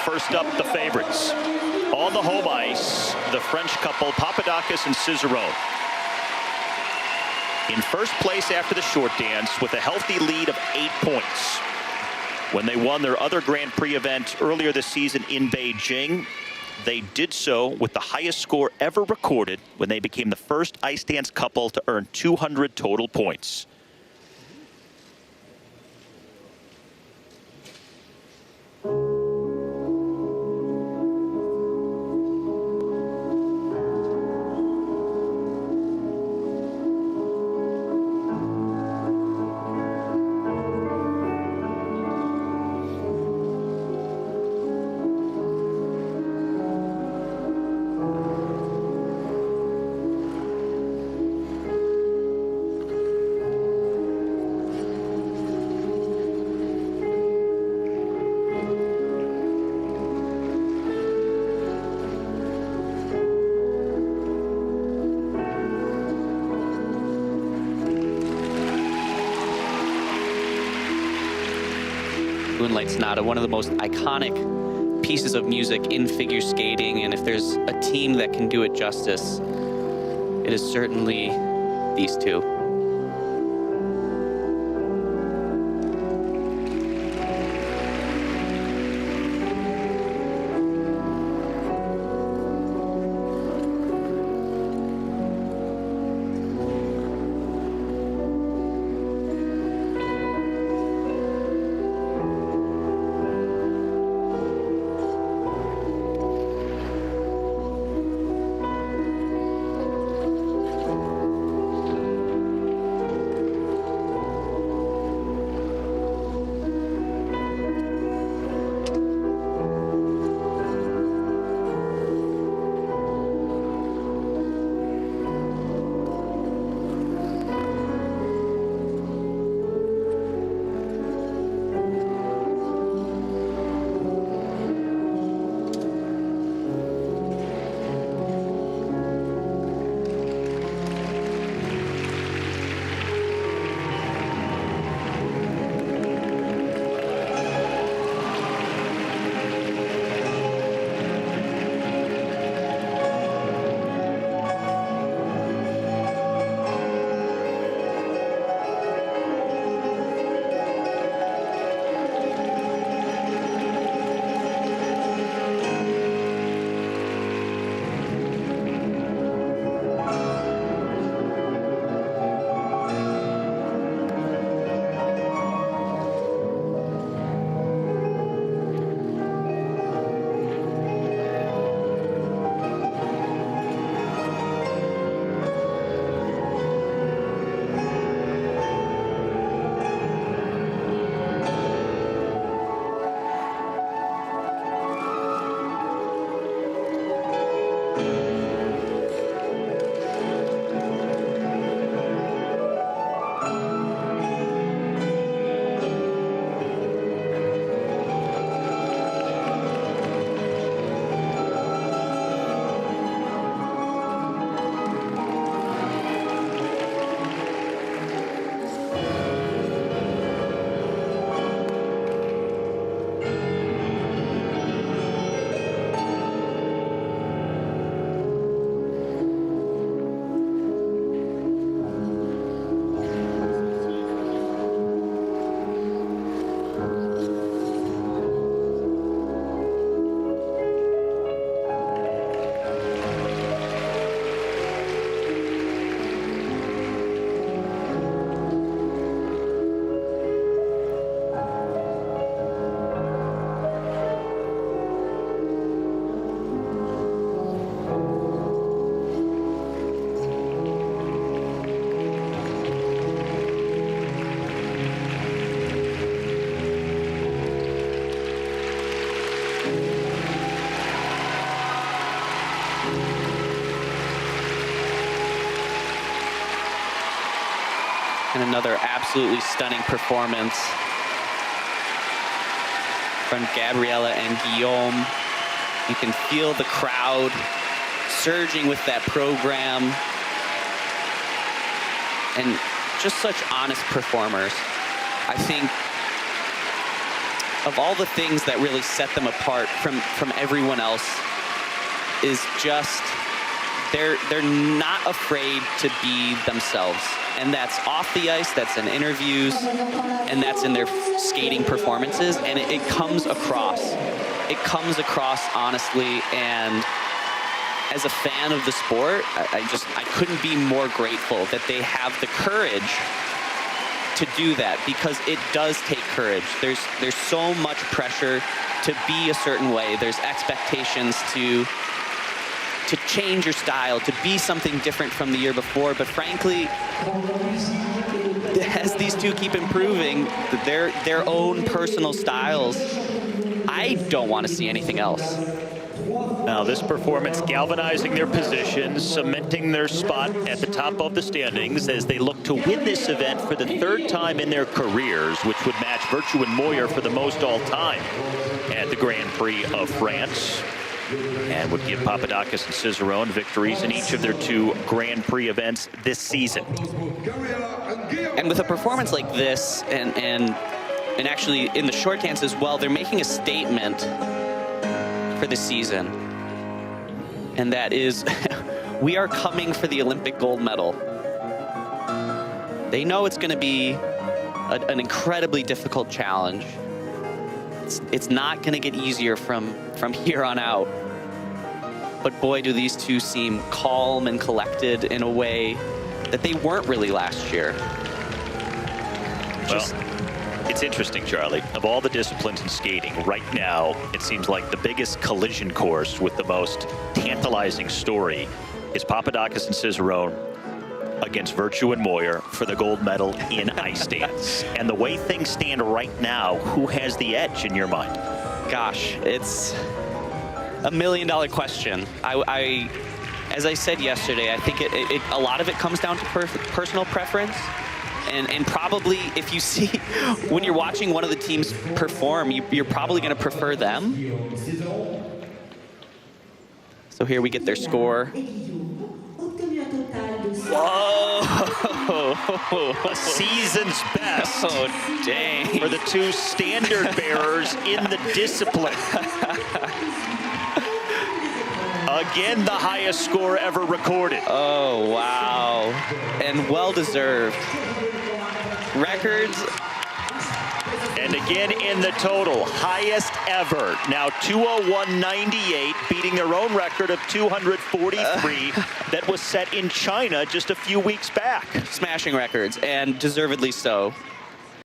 First up, the favorites. On the home ice, the French couple Papadakis and Cizeron. In first place after the short dance with a healthy lead of 8 points. When they won their other Grand Prix event earlier this season in Beijing, they did so with the highest score ever recorded when they became the first ice dance couple to earn 200 total points. Moonlight Sonata, one of the most iconic pieces of music in figure skating, and if there's a team that can do it justice, it is certainly these two. And another absolutely stunning performance from Gabriella and Guillaume. You can feel the crowd surging with that program. And just such honest performers. I think of all the things that really set them apart from everyone else is just they're not afraid to be themselves. And that's off the ice, that's in interviews, and that's in their skating performances, and it comes across. It comes across honestly, and as a fan of the sport, I couldn't be more grateful that they have the courage to do that, because it does take courage. There's so much pressure to be a certain way. There's expectations to change your style, to be something different from the year before. But frankly, as these two keep improving their own personal styles, I don't want to see anything else. Now this performance galvanizing their positions, cementing their spot at the top of the standings as they look to win this event for the third time in their careers, which would match Virtue and Moyer for the most all time at the Grand Prix of France, and would give Papadakis and Cizeron victories in each of their 2 Grand Prix events this season. And with a performance like this, and actually in the short dance as well, they're making a statement for the season. And that is, we are coming for the Olympic gold medal. They know it's going to be an incredibly difficult challenge. It's not going to get easier from here on out. But boy, do these two seem calm and collected in a way that they weren't really last year. Well, it's interesting, Charlie. Of all the disciplines in skating, right now, it seems like the biggest collision course with the most tantalizing story is Papadakis and Cizeron against Virtue and Moyer for the gold medal in ice dance. And the way things stand right now, who has the edge in your mind? Gosh, it's a $1 million question. As I said yesterday, I think a lot of it comes down to personal preference. And probably if you see, when you're watching one of the teams perform, you're probably going to prefer them. So here we get their score. Whoa! A season's best. Oh, dang. For the 2 standard bearers in the discipline. Again, the highest score ever recorded. Oh, wow. And well-deserved. Records. And again in the total, highest ever. Now 201.98, beating their own record of 243 that was set in China just a few weeks back. Smashing records, and deservedly so.